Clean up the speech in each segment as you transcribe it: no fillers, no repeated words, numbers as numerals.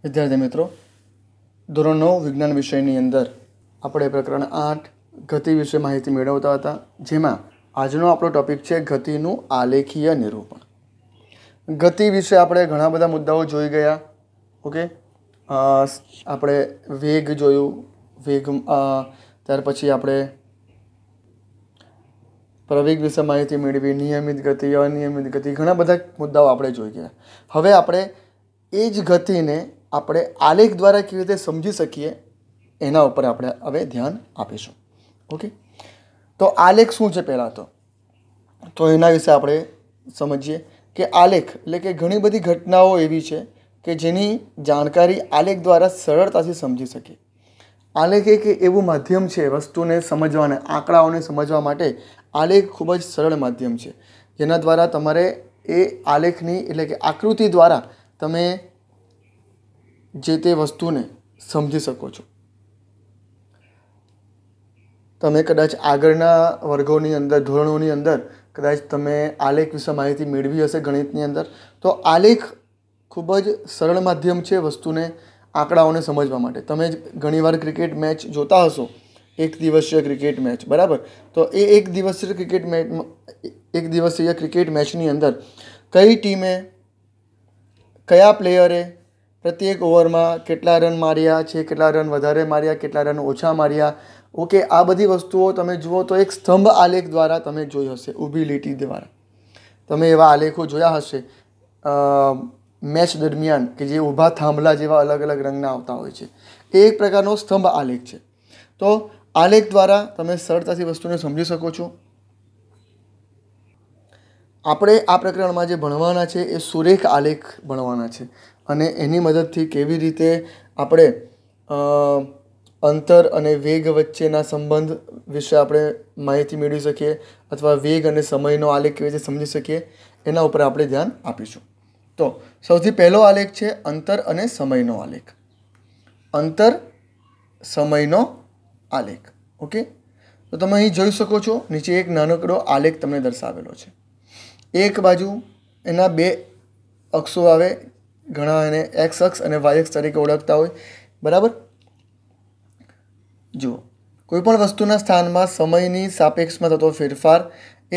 વિદ્યાર્થી મિત્રો, ધોરણ 9 વિજ્ઞાન વિષયની અંદર આપણે પ્રકરણ 8 ગતિ વિશે માહિતી મેળવતા હતા, જેમાં આજનો આપણો ટોપિક છે ગતિનું આલેખીય નિરૂપણ. ગતિ વિશે આપણે ઘણા બધા મુદ્દાઓ જોઈ ગયા. ઓકે, આપણે વેગ જોયું, ત્યાર પછી આપણે પ્રવેગ વિશે માહિતી મેળવી, નિયમિત ગતિ, અનિયમિત ગતિ, ઘણા બધા મુદ્દાઓ આપણે જોઈ ગયા. હવે આપણે એ જ ગતિને આપણે આલેખ દ્વારા કેવી રીતે સમજી શકીએ એના ઉપર આપણે હવે ધ્યાન આપીશું. ઓકે, તો આલેખ શું છે પહેલાં તો એના વિશે આપણે સમજીએ કે આલેખ એટલે કે ઘણી બધી ઘટનાઓ એવી છે કે જેની જાણકારી આલેખ દ્વારા સરળતાથી સમજી શકીએ. આલેખ એક એવું માધ્યમ છે વસ્તુને સમજવાને, આંકડાઓને સમજવા માટે આલેખ ખૂબ જ સરળ માધ્યમ છે, જેના દ્વારા તમારે એ આલેખની એટલે કે આકૃતિ દ્વારા તમે જે તે વસ્તુને સમજી શકો છો. તમે કદાચ આગળના વર્ગોની અંદર, ધોરણોની અંદર કદાચ તમે આલેખ વિશે માહિતી મેળવી હશે ગણિતની અંદર. તો આલેખ ખૂબ જ સરળ માધ્યમ છે વસ્તુને, આંકડાઓને સમજવા માટે. તમે ઘણીવાર ક્રિકેટ મેચ જોતા હશો, એક દિવસીય ક્રિકેટ મેચ, બરાબર? તો એ એક દિવસીય ક્રિકેટ મેચની અંદર કઈ ટીમે, કયા પ્લેયરે પ્રત્યેક ઓવરમાં કેટલા રન માર્યા છે, કેટલા રન વધારે માર્યા, કેટલા રન ઓછા માર્યા. ઓકે, આ બધી વસ્તુઓ તમે જુઓ તો એક સ્તંભ આલેખ દ્વારા તમે જોઈ હશે, ઊભી લીટી દ્વારા તમે એવા આલેખો જોયા હશે મેચ દરમિયાન, કે જે ઊભા થાંભલા જેવા અલગ અલગ રંગના આવતા હોય છે. એ એક પ્રકારનો સ્તંભ આલેખ છે. તો આલેખ દ્વારા તમે સરળતાથી વસ્તુને સમજી શકો છો. આપણે આ પ્રકરણમાં જે ભણવાના છે એ સુરેખ આલેખ ભણવાના છે, અને એની મદદથી કેવી રીતે આપણે અંતર અને વેગ વચ્ચેના સંબંધ વિશે આપણે માહિતી મેળવી શકીએ, અથવા વેગ અને સમયનો આલેખ કેવી રીતે સમજી શકીએ એના ઉપર આપણે ધ્યાન આપીશું. તો સૌથી પહેલો આલેખ છે અંતર અને સમયનો આલેખ. અંતર સમયનો આલેખ. ઓકે, તો તમે અહીં જોઈ શકો છો, નીચે એક નાનકડો આલેખ તમને દર્શાવેલો છે. એક બાજુ એના બે અક્ષો આવે, ઘણા એને એક્સ અક્ષ અને વાય અક્ષ તરીકે ઓળખતા હોય, બરાબર? જુઓ, કોઈપણ વસ્તુના સ્થાનમાં સમયની સાપેક્ષમાં થતો ફેરફાર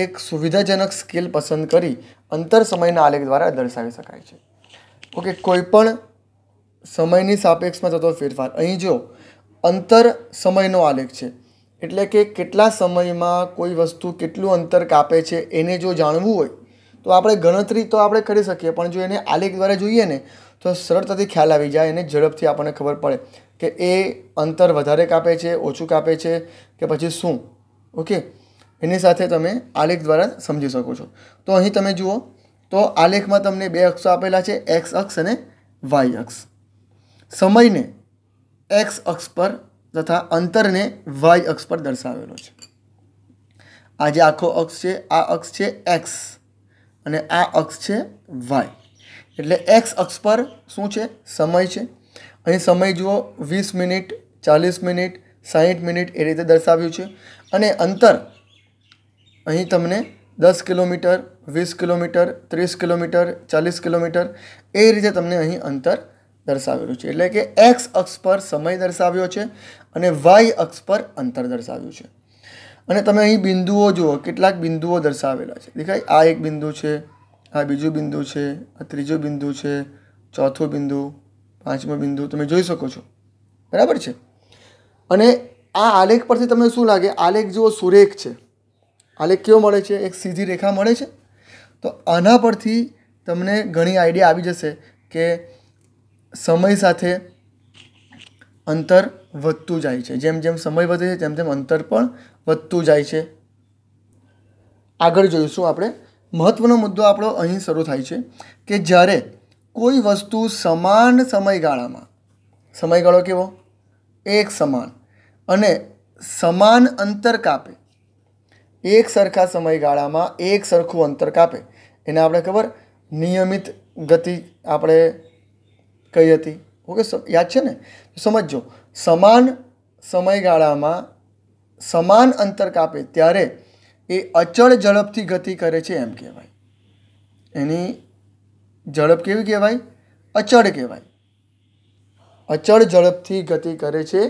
એક સુવિધાજનક સ્કેલ પસંદ કરી અંતર સમયના આલેખ દ્વારા દર્શાવી શકાય છે. ઓકે, કોઈપણ સમયની સાપેક્ષમાં થતો ફેરફાર, અહીં જો અંતર સમયનો આલેખ છે, એટલે કે કેટલા સમયમાં કોઈ વસ્તુ કેટલું અંતર કાપે છે એને જો જાણવું હોય તો આપણે ગણતરી તો આપણે કરી શકીએ, પણ જો એને આલેખ દ્વારા જોઈએ ને તો સરળતાથી ખ્યાલ આવી જાય, એને ઝડપથી આપણને ખબર પડે કે એ અંતર વધારે કાપે છે, ઓછું કાપે છે કે પછી શું. ઓકે, એની સાથે તમે આલેખ દ્વારા સમજી શકો છો. તો અહીં તમે જુઓ તો આલેખમાં તમને બે અક્ષો આપેલા છે, એક્સ અક્ષ અને વાય અક્ષ. સમયને એક્સ અક્ષ પર તથા અંતરને વાય અક્ષ પર દર્શાવેલો છે. આ જે આખો અક્ષ છે, આ અક્ષ છે એક્સ અને આ અક્ષ છે વાય. એટલે એક્સ અક્ષ પર શું છે? સમય છે. અહીં સમય જુઓ 20 મિનિટ, 40 મિનિટ, 60 મિનિટ એ રીતે દર્શાવ્યું છે. અને અંતર અહીં તમને 10 કિલોમીટર, 20 કિલોમીટર, 30 કિલોમીટર, 40 કિલોમીટર એ રીતે તમને અહીં અંતર દર્શાવેલું છે. એટલે કે એક્સ અક્ષ પર સમય દર્શાવ્યો છે અને વાય અક્ષ પર અંતર દર્શાવ્યું છે. અને તમે અહીં બિંદુઓ જુઓ, કેટલાક બિંદુઓ દર્શાવેલા છે, દેખાય? આ એક બિંદુ છે, આ બીજું બિંદુ છે, આ ત્રીજું બિંદુ છે, ચોથું બિંદુ, પાંચમું બિંદુ તમે જોઈ શકો છો, બરાબર છે? અને આ આલેખ પરથી તમને શું લાગે? આલેખ જુઓ સુરેખ છે. આલેખ કેવો મળે છે? એક સીધી રેખા મળે છે. તો આના પરથી તમને ઘણી આઈડિયા આવી જશે કે સમય સાથે અંતર વધતું જાય છે. જેમ જેમ સમય વધે છે તેમ તેમ અંતર પણ વધતું જાય છે. આગળ જોઈશું આપણે. મહત્વનો મુદ્દો આપણો અહીં શરૂ થાય છે કે જ્યારે કોઈ વસ્તુ સમાન સમયગાળામાં, સમયગાળો કેવો? એક સમાન, અને સમાન અંતર કાપે, એક સરખા સમયગાળામાં એક સરખું અંતર કાપે, એને આપણે ખબર નિયમિત ગતિ આપણે કઈ હતી? ઓકે, યાદ છે ને? સમજો, સમાન સમયગાળામાં સમાન અંતર કાપે ત્યારે એ અચળ ઝડપથી ગતિ કરે છે એમ કહેવાય. એની ઝડપ કેવી કહેવાય? અચળ કહેવાય. અચળ ઝડપથી ગતિ કરે છે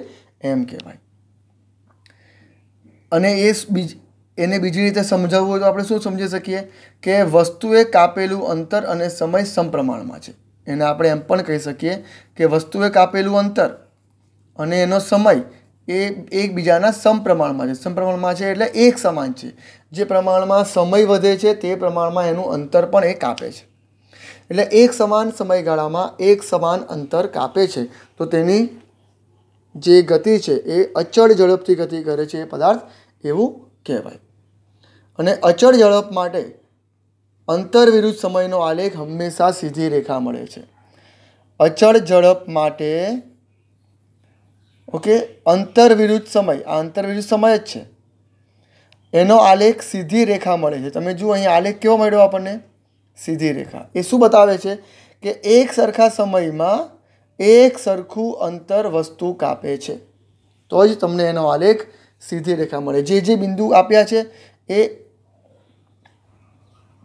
એમ કહેવાય. અને એને બીજી રીતે સમજાવવું હોય તો આપણે શું સમજી શકીએ કે વસ્તુએ કાપેલું અંતર અને સમય સમપ્રમાણમાં છે. એને આપણે એમ પણ કહી શકીએ કે વસ્તુએ કાપેલું અંતર અને એનો સમય એ એકબીજાના સમપ્રમાણમાં છે. સમપ્રમાણમાં છે એટલે એક સમાન છે. જે પ્રમાણમાં સમય વધે છે તે પ્રમાણમાં એનું અંતર પણ એ કાપે છે. એટલે એક સમાન સમયગાળામાં એક સમાન અંતર કાપે છે તો તેની જે ગતિ છે એ અચળ ઝડપથી ગતિ કરે છે એ પદાર્થ એવું કહેવાય. અને અચળ ઝડપ માટે અંતર વિરુદ્ધ સમયનો આલેખ હંમેશા સીધી રેખા મળે છે. અચળ ઝડપ માટે અંતર વિરુદ્ધ સમય, આ અંતર વિરુદ્ધ સમય જ છે, એનો આલેખ સીધી રેખા મળે છે. તમે જુઓ અહીં આલેખ કેવો મળ્યો આપણને? સીધી રેખા. એ શું બતાવે છે કે એક સરખા સમયમાં એક સરખું અંતર વસ્તુ કાપે છે તો જ તમને એનો આલેખ સીધી રેખા મળે. જે બિંદુ આપ્યા છે એ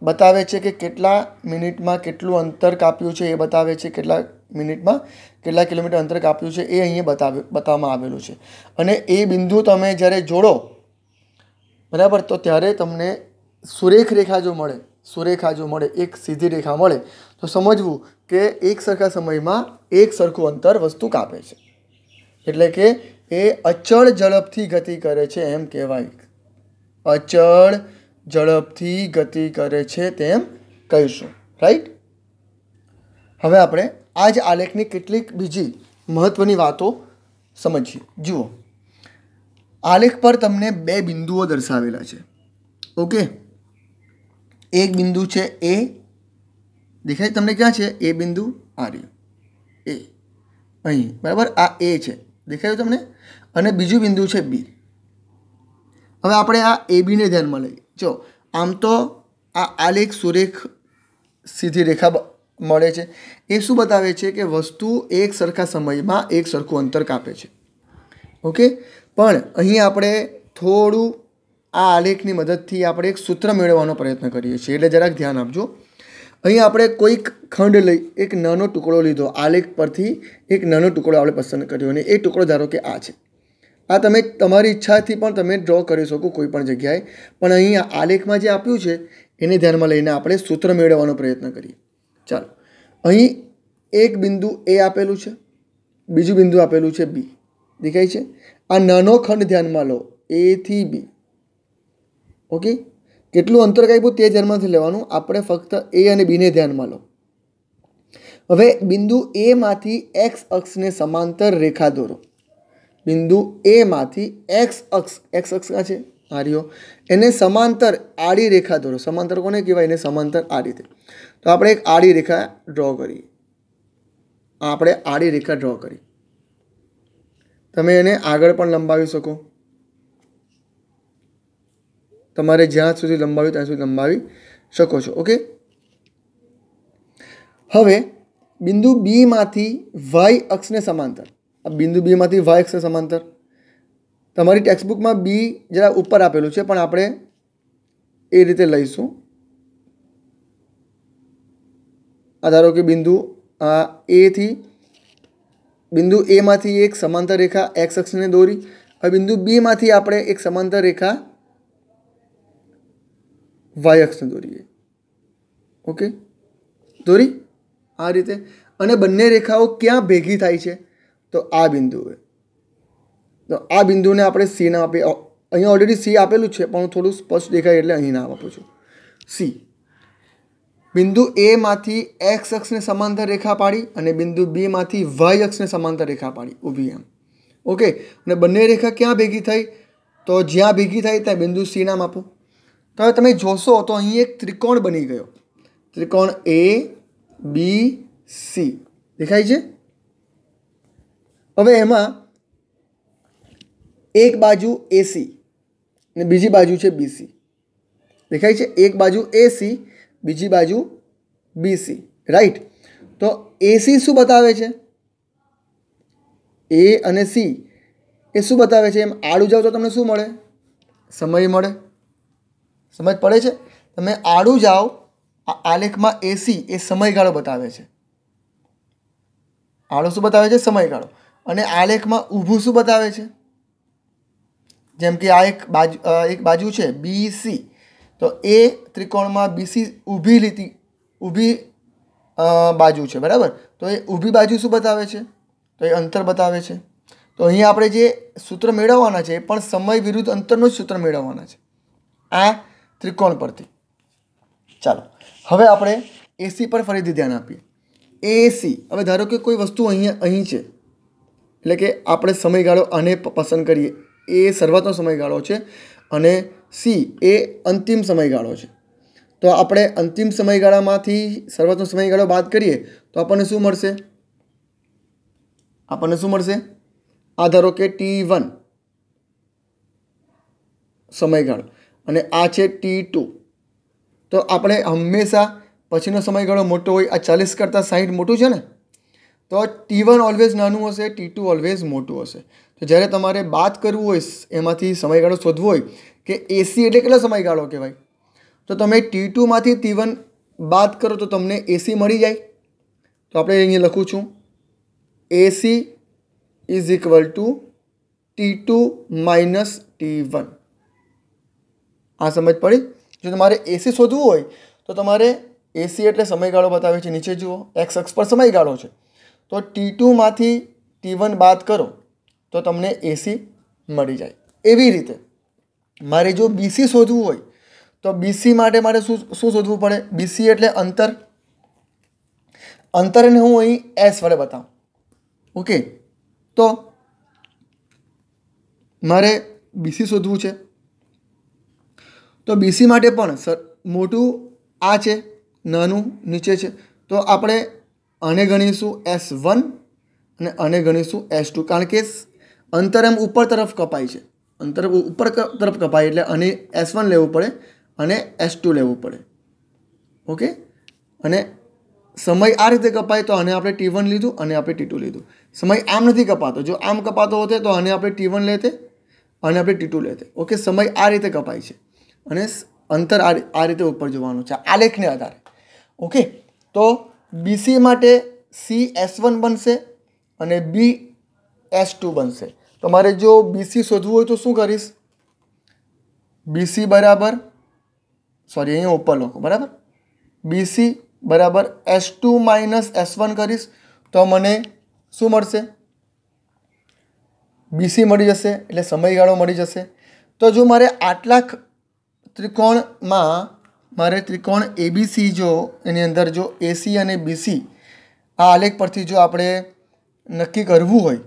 બતાવે છે કે કેટલા મિનિટમાં કેટલું અંતર કાપ્યું છે, એ બતાવે છે કેટલા મિનિટમાં કેટલા કિલોમીટર અંતર કાપ્યું છે એ અહીંયા બતાવવામાં આવેલું છે. અને એ બિંદુ તમે જ્યારે જોડો બરાબર તો ત્યારે તમને સુરેખ રેખા જો મળે એક સીધી રેખા મળે તો સમજવું કે એક સરખા સમયમાં એક સરખું અંતર વસ્તુ કાપે છે. એટલે કે એ અચળ ઝડપથી ગતિ કરે છે એમ કહેવાય. અચળ ઝડપથી ગતિ કરે છે તેમ કહીશું. રાઈટ. હવે આપણે આ જ આલેખની કેટલીક બીજી મહત્વની વાતો સમજીએ. જુઓ, આલેખ પર તમને બે બિંદુઓ દર્શાવેલા છે. ઓકે, એક બિંદુ છે એ, દેખાય તમને ક્યાં છે એ બિંદુ? આ રહ્યું એ અહીં, બરાબર. આ એ છે, દેખાયું તમને? અને બીજું બિંદુ છે બી. હવે આપણે આ એ બીને ધ્યાનમાં લઈએ. જો આમ તો આ આલેખ સુરેખ સીધી રેખા મળે છે. એ શું બતાવે છે કે વસ્તુ એક સરખા સમયમાં એક સરખું અંતર કાપે છે. ઓકે, પણ અહીં આપણે થોડું આ આલેખની મદદથી આપણે એક સૂત્ર મેળવવાનો પ્રયત્ન કરીએ છીએ. એટલે જરાક ધ્યાન આપજો. અહીં આપણે કોઈક ખંડ લઈ એક નાનો ટુકડો લીધો, આલેખ પરથી એક નાનો ટુકડો આપણે પસંદ કર્યો અને એ ટુકડો ધારો કે આ છે. આ તમે તમારી ઈચ્છાથી પણ તમે ડ્રો કરી શકો કોઈ પણ જગ્યાએ, પણ અહીં આલેખમાં જે આપ્યું છે એને ધ્યાનમાં લઈને આપણે સૂત્ર મેળવવાનો પ્રયત્ન કરીએ. ચાલો, અહીં એક બિંદુ એ આપેલું છે, બીજું બિંદુ આપેલું છે બી. દેખાય છે? આ નાનો ખંડ ધ્યાનમાં લો, એ થી બી. ઓકે, કેટલું અંતર કાપ્યું તે ધ્યાનમાંથી લેવાનું. આપણે ફક્ત એ અને બીને ધ્યાનમાં લો. હવે બિંદુ એમાંથી એક્સ અક્ષને સમાંતર રેખા દોરો. બિંદુ એમાંથી એક્સ અક્ષ ક્યાં છે? આ રહ્યો. એને સમાંતર આડી રેખા દોરો. સમાંતર કોને કહેવાય? એને સમાંતર આ રીતે. તો આપણે એક આડી રેખા ડ્રો કરીએ. આપણે આડી રેખા ડ્રો કરી. તમે એને આગળ પણ લંબાવી શકો. તમારે જ્યાં સુધી લંબાવ્યું ત્યાં સુધી લંબાવી શકો છો. ઓકે, હવે બિંદુ બી માંથી વાય અક્ષને સમાંતર. આ બિંદુ બી માંથી વાય અક્ષને સમાંતર. તમારી ટેક્સ્ટબુકમાં બી જરા ઉપર આપેલું છે, પણ આપણે એ રીતે લઈશું. આ ધારો કે બિંદુ એથી બિંદુ એમાંથી એક સમાંતર રેખા એક્સ અક્ષને દોરી. હવે બિંદુ બી માંથી આપણે એક સમાંતર રેખા વાય અક્ષને દોરીએ. ઓકે, દોરી આ રીતે. અને બંને રેખાઓ ક્યાં ભેગી થાય છે? તો આ બિંદુએ. તો આ બિંદુને આપણે સી નામ આપીએ. અહીંયા ઓલરેડી સી આપેલું છે, પણ હું થોડું સ્પષ્ટ દેખાય એટલે અહીં નામ આપું છું, સી. બિંદુ એ માંથી એક્સ અક્ષને સમાંતર રેખા પાડી અને બિંદુ બી માંથી વાય અક્ષને સમાંતર રેખા પાડી ઊભી એમ. ઓકે, અને બંને રેખા ક્યાં ભેગી થઈ? તો જ્યાં ભેગી થાય ત્યાં બિંદુ સી નામ આપો. તો હવે તમે જોશો તો અહીં એક ત્રિકોણ બની ગયો. ત્રિકોણ એ બી સી દેખાય છે. હવે એમાં એક બાજુ એસી અને બીજી બાજુ છે બીસી. દેખાય છે? એક બાજુ એસી, બીજી બાજુ બીસી. રાઈટ. તો એસી શું બતાવે છે? એ અને સી એ શું બતાવે છે? એમ આડું જાઓ તો તમને શું મળે? સમય મળે. સમજ પડે છે? તમે આડું જાઓ, આ આલેખમાં એસી એ સમયગાળો બતાવે છે. આડો શું બતાવે છે? સમયગાળો. અને આલેખમાં ઊભું શું બતાવે છે? જેમ કે આ એક બાજુ છે BC, તો એ ત્રિકોણમાં BC ઊભી બાજુ છે, બરાબર? તો એ ઊભી બાજુ શું બતાવે છે? તો એ અંતર બતાવે છે. તો અહીં આપણે જે સૂત્ર મેળવવાના છે એ પણ સમય વિરુદ્ધ અંતરનું જ સૂત્ર મેળવવાના છે આ ત્રિકોણ પરથી. ચાલો હવે આપણે AC પર ફરીથી ધ્યાન આપીએ. AC, હવે ધારો કે કોઈ વસ્તુ અહીં છે, એટલે કે આપણે સમયગાળો આને પસંદ કરીએ. એ શરૂઆતનો સમયગાળો છે અને C એ અંતિમ સમયગાળો છે. તો આપણે અંતિમ સમયગાળામાંથી શરૂઆતનો સમયગાળો બાદ કરીએ તો આપણને શું મળશે? આ ધારો કે T1 સમયગાળો અને આ છે T2. તો આપણે હંમેશા પછીનો સમયગાળો મોટો હોય. આ 40 કરતાં 60 મોટું છે ને, તો T1 ઓલવેઝ નાનું હશે, T2 ઓલવેઝ મોટું હશે. તો જ્યારે તમારે બાદ કરવું હોય, એમાંથી સમયગાળો શોધવો હોય કે AC એટલે કેટલો સમયગાળો કહેવાય, તો તમે T2માંથી T1 બાદ કરો તો તમને AC મળી જાય. તો આપણે અહીંયા લખું છું AC is equal to T2 minus T1. આ સમજ પડી? જો તમારે AC શોધવું હોય તો તમારે AC એટલે સમયગાળો બતાવે છે, નીચે જુઓ x અક્ષ પર સમયગાળો છે. તો T2માંથી T1 બાદ કરો તો તમને AC મળી જાય. એવી રીતે મારે જો BC શોધવું હોય તો BC માટે મારે શું શોધવું પડે? BC એટલે અંતરને હું અહીં S વડે બતાવું. ઓકે, તો મારે BC શોધવું છે. તો BC માટે પણ મોટું આ છે, નાનું નીચે છે. તો આપણે આને ગણીશું S1 અને આને ગણીશું S2, કારણ કે અંતર એમ ઉપર તરફ કપાય છે. અંતર ઉપર તરફ કપાય એટલે આને S1 લેવું પડે અને S2 લેવું પડે. ઓકે, અને સમય આ રીતે કપાય તો આને આપણે T1 લીધું અને આપણે T2 લીધું. સમય આમ નથી કપાતો. જો આમ કપાતો હોતે તો આને આપણે T1 લેતે અને આપણે T2 લેતે. ઓકે, સમય આ રીતે કપાય છે અને અંતર આ રીતે ઉપર જવાનું છે આલેખને આધારે. ઓકે, તો BC માટે C S1 બનશે અને B S2 બનશે. તો મારે જો BC શોધવું હોય તો શું કરીશ? BC બરાબર, સોરી અહીંયા ઉપર લખો, બરાબર, BC બરાબર S2 માઇનસ S1 કરીશ તો મને શું મળશે? BC મળી જશે, એટલે સમયગાળો મળી જશે. તો જો મારે આટલા ત્રિકોણમાં મારે ત્રિકોણ ABC જો એની અંદર જો AC અને BC આ આલેખ પરથી જો આપણે નક્કી કરવું હોય,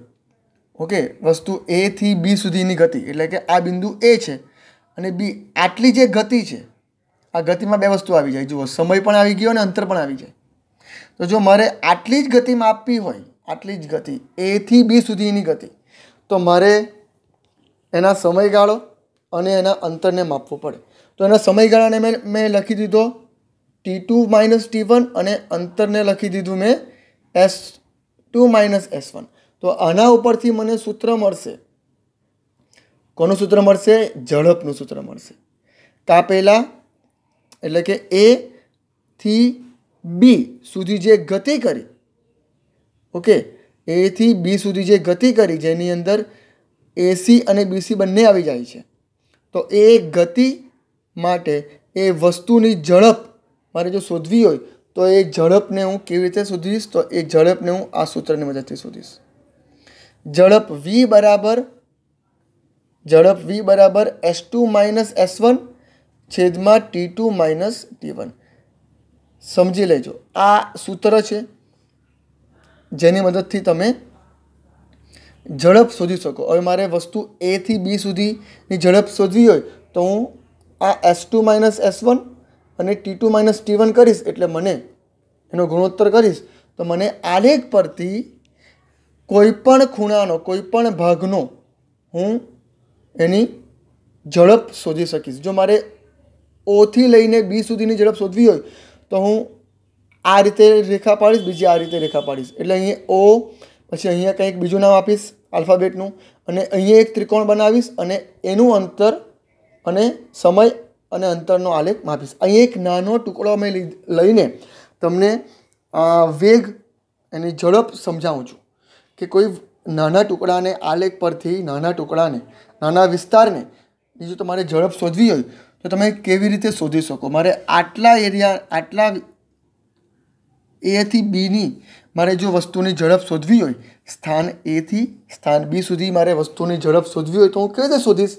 ઓકે, વસ્તુ A થી B સુધીની ગતિ, એટલે કે આ બિંદુ A છે અને B, આટલી જે ગતિ છે, આ ગતિમાં બે વસ્તુ આવી જાય. જુઓ, સમય પણ આવી ગયો અને અંતર પણ આવી જાય. તો જો મારે આટલી જ ગતિ માપવી હોય, આટલી જ ગતિ A થી B સુધીની ગતિ, તો મારે એના સમયગાળો અને એના અંતરને માપવું પડે. તો એના સમયગાળાને મેં લખી દીધો T2 માઇનસ T1 અને અંતરને લખી દીધું મેં S2 માઇનસ S1. તો આના ઉપરથી મને સૂત્ર મળશે. કોનું સૂત્ર મળશે? ઝડપનું સૂત્ર મળશે. કાપેલા એટલે કે A થી B સુધી જે ગતિ કરી, ઓકે, A થી B સુધી જે ગતિ કરી, જેની અંદર AC અને BC બંને આવી જાય છે, તો એ ગતિ માટે એ વસ્તુની ઝડપ મારે જો શોધવી હોય તો એ ઝડપને હું કેવી રીતે શોધીશ? તો એ ઝડપને હું આ સૂત્રની મદદથી શોધીશ. ઝડપ V બરાબર S2 માઇનસ S1 છેદમાં T2 માઇનસ T1. સમજી લેજો, આ સૂત્ર છે જેની મદદથી તમે ઝડપ શોધી શકો. હવે મારે વસ્તુ A થી B સુધીની ઝડપ શોધવી હોય તો હું આ S2 માઇનસ S1 અને T2 માઇનસ T1 કરીશ, એટલે મને એનો ગુણોત્તર કરીશ તો મને આલેખ પરથી કોઈપણ ખૂણાનો, કોઈપણ ભાગનો હું એની ઝડપ શોધી શકીશ. જો મારે O થી લઈને B સુધીની ઝડપ શોધવી હોય તો હું આ રીતે રેખા પાડીશ, બીજી આ રીતે રેખા પાડીશ. એટલે અહીંયા O, પછી અહીંયા કંઈક બીજું નામ આપીશ આલ્ફાબેટનું, અને અહીંયા એક ત્રિકોણ બનાવીશ અને એનું અંતર અને સમય અને અંતરનો આલેખ માપીશ. અહીં એક નાનો ટુકડો અમે લઈને તમને વેગ એની ઝડપ સમજાવું છું કે કોઈ નાના ટુકડાને આલેખ પરથી નાના ટુકડાને નાના વિસ્તારને જો તમારે ઝડપ શોધવી હોય તો તમે કેવી રીતે શોધી શકો? મારે આટલા એરિયા આટલા એથી બીની મારે જો વસ્તુની ઝડપ શોધવી હોય, સ્થાન એથી સ્થાન બી સુધી મારે વસ્તુની ઝડપ શોધવી હોય તો હું કેવી રીતે શોધીશ?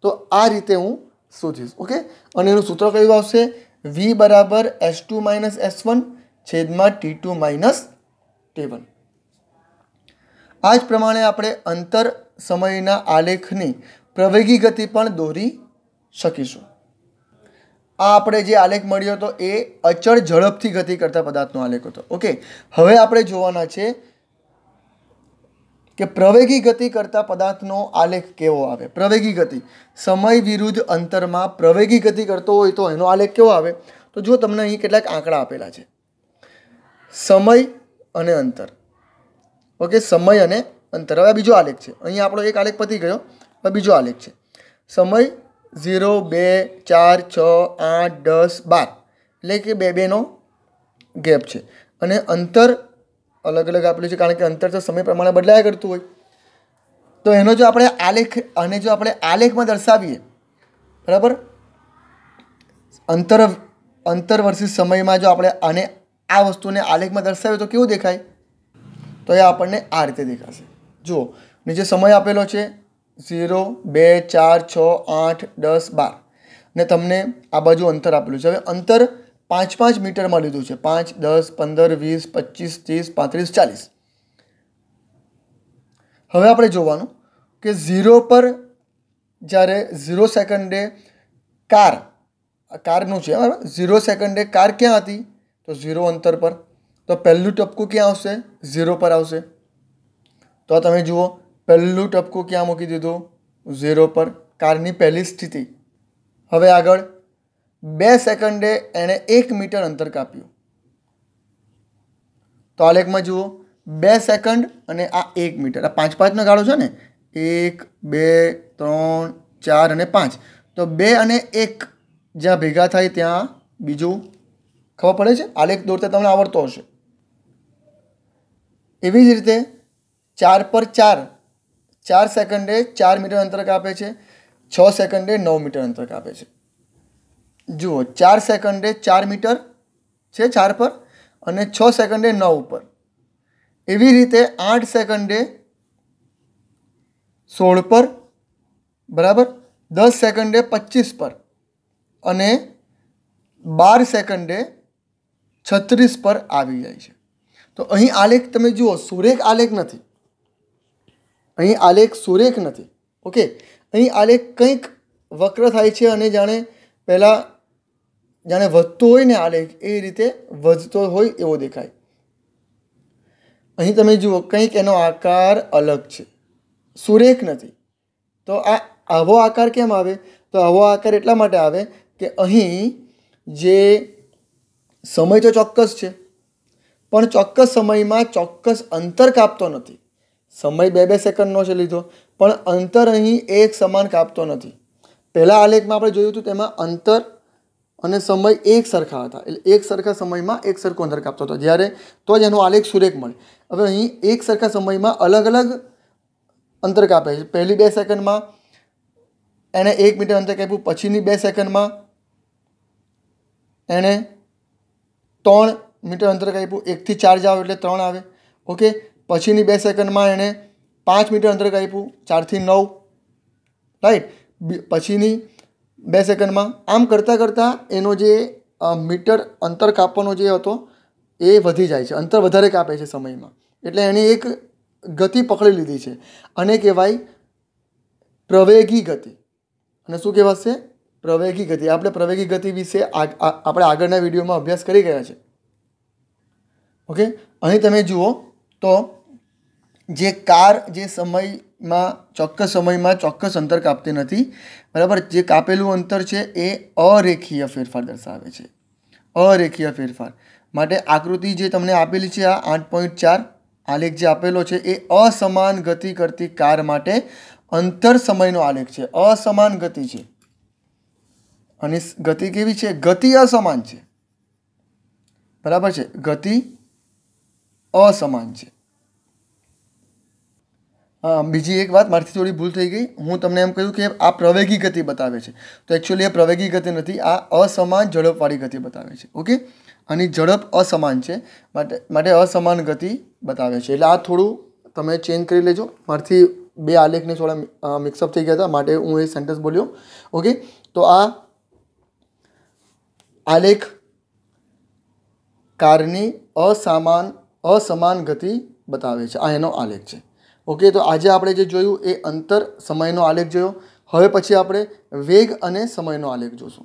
તો આ રીતે હું શોધીશ. ઓકે, અને એનું સૂત્ર કયું આવશે? v બરાબર s2 માઇનસ s1 છેદમાં t2 માઇનસ t1. આ જ પ્રમાણે આપણે અંતર સમયના આલેખની પ્રવેગી ગતિ પણ દોરી શકીશું. આ આપણે જે આલેખ મળ્યો હતો એ અચળ ઝડપથી ગતિ કરતા પદાર્થનો આલેખ હતો. ઓકે, હવે આપણે જોવાના છે કે પ્રવેગી ગતિ કરતા પદાર્થનો આલેખ કેવો આવે. પ્રવેગી ગતિ સમય વિરુદ્ધ અંતરમાં પ્રવેગી ગતિ કરતો હોય તો એનો આલેખ કેવો આવે? તો જો તમને અહીં કેટલાક આંકડા આપેલા છે, સમય અને અંતર. ઓકે, સમય અને અંતર. હવે બીજો આલેખ છે. અહીંયા આપણો એક આલેખ પતી ગયો, હવે બીજો આલેખ છે. સમય 0, 2, 4, 6, 8, 10, 12 એટલે કે બેનો ગેપ છે. અને અંતર અલગ અલગ આપેલું છે કારણ કે અંતર તો સમય પ્રમાણે બદલાયા કરતું હોય. તો એનો જો આપણે આલેખ અને જો આપણે આલેખમાં દર્શાવીએ, બરાબર, અંતર વર્સિસ સમયમાં જો આપણે આને આ વસ્તુને આલેખમાં દર્શાવીએ તો કેવું દેખાય? તો એ આપણને આ રીતે દેખાશે. જુઓ, નીચે સમય આપેલો છે 0, 2, 4, 6, 8, 10, 12 ને તમને આ બાજુ અંતર આપેલું છે. હવે અંતર 5-5 મીટરમાં લીધું છે. 5, 10, 15, 20, 25, 30, 35, 40. હવે આપણે જોવાનું કે 0 પર જ્યારે 0 સેકન્ડે કારનું છે, બરાબર, 0 સેકન્ડે કાર ક્યાં હતી? તો 0 અંતર પર. તો પહેલું ટપકું ક્યાં આવશે? 0 પર આવશે. તો તમે જુઓ, પહેલું ટપકું ક્યાં મૂકી દીધું? 0 પર, કારની પહેલી સ્થિતિ. હવે આગળ 2 સેકન્ડે એણે 1 મીટર અંતર કાપ્યું. તો આલેખમાં જુઓ, 2 સેકન્ડ અને આ 1 મીટર, આ 5-5નો ગાળો છે ને, 1, 2, 3, 4 અને 5. તો 2 અને 1 જ્યાં ભેગા થાય ત્યાં બીજું, ખબર પડે છે? આલેખ દોરતા તમને આવડતો હશે. એવી જ રીતે 4 પર 4 સેકન્ડે 4 મીટર અંતર કાપે છે. 6 સેકન્ડે 9 મીટર અંતર કાપે છે. જુઓ, 4 સેકન્ડે 4 મીટર છે 4 પર અને 6 સેકન્ડે 9 ઉપર. એવી રીતે 8 સેકન્ડે 16 પર, બરાબર, 10 સેકન્ડે 25 પર અને 12 સેકન્ડે 36 પર આવી જાય છે. તો અહીં આલેખ તમે જુઓ, સુરેખ આલેખ નથી. અહીં આલેખ સુરેખ નથી. ઓકે, અહીં આલેખ કંઈક વક્ર થાય છે અને જાણે વધતો હોય ને આલેખ એ રીતે વધતો હોય એવો દેખાય. અહીં તમે જુઓ, કંઈક એનો આકાર અલગ છે, સુરેખ નથી. તો આવો આકાર કેમ આવે? તો આવો આકાર એટલા માટે આવે કે અહીં જે સમય તો ચોક્કસ છે પણ ચોક્કસ સમયમાં ચોક્કસ અંતર કાપતો નથી. સમય 2-2 સેકન્ડનો છે લીધો, પણ અંતર અહીં એક સમાન કાપતો નથી. પહેલાં આલેખમાં આપણે જોયું હતું તેમાં અંતર અને સમય એક સરખા હતા, એટલે એક સરખા સમયમાં એક સરખું અંતર કાપતો હતો, જ્યારે તો જ એનો આલેખ સુરેખ મળે. હવે અહીં એક સરખા સમયમાં અલગ અલગ અંતર કાપે છે. પહેલી 2 સેકન્ડમાં એણે 1 મીટર અંતર કાપ્યું, પછીની 2 સેકન્ડમાં એણે 3 મીટર અંતર કાપ્યું. 1 થી 4 જાઓ એટલે 3 આવે. ઓકે, પછીની 2 સેકન્ડમાં એણે 5 મીટર અંતર કાપ્યું, 4 થી 9, રાઈટ. પછીની 2 સેકન્ડમાં આમ કરતાં કરતાં એનો જે મીટર અંતર કાપવાનો જે હતો એ વધી જાય છે. અંતર વધારે કાપે છે સમયમાં, એટલે એની એક ગતિ પકડી લીધી છે. અને કહેવાય પ્રવેગી ગતિ. અને શું કહેવાશે? પ્રવેગી ગતિ. આપણે પ્રવેગી ગતિ વિશે આપણે આગળના વિડીયોમાં અભ્યાસ કરી ગયા છે. ઓકે, અહીં તમે જુઓ તો જે કાર જે ચોક્કસ સમયમાં ચોક્કસ અંતર કાપતી નથી, બરાબર, જે કાપેલું અંતર છે એ અરેખીય ફેરફાર દર્શાવે છે. અરેખીય ફેરફાર માટે આકૃતિ જે તમને આપેલી છે, આ 8.4 આલેખ જે આપેલો છે એ અસમાન ગતિ કરતી કાર માટે અંતર સમયનો આલેખ છે. અસમાન ગતિ છે અને ગતિ કેવી છે? ગતિ અસમાન છે, બરાબર છે. ગતિ असमान है। हाँ, बीजी एक बात मारथी थोड़ी भूल थई गई। हूँ तमने एम कहूँ कि आ प्रवेगी गति बतावे छे, तो एक्चुअली आ प्रवेगी गति नहीं, आ असमान झड़पवाળી गति बतावे छे। ओके, आनी झड़प असमान छे, माटे असमान गति बतावे छे। એટલે આ થોડું તમે ચેન્જ કરી લેજો। મારથી બે આલેખને થોડા મિક્સઅપ થઈ ગયા હતા, માટે હું એ સેન્ટેન્સ બોલ્યો। ઓકે, તો આ આલેખ કારની असमान गति बतावे छे। आ एनो आलेख छे। ओके, तो आज આપણે જે જોયું એ અંતર સમયનો આલેખ જોયો। હવે પછી આપણે વેગ અને સમયનો આલેખ જોશું।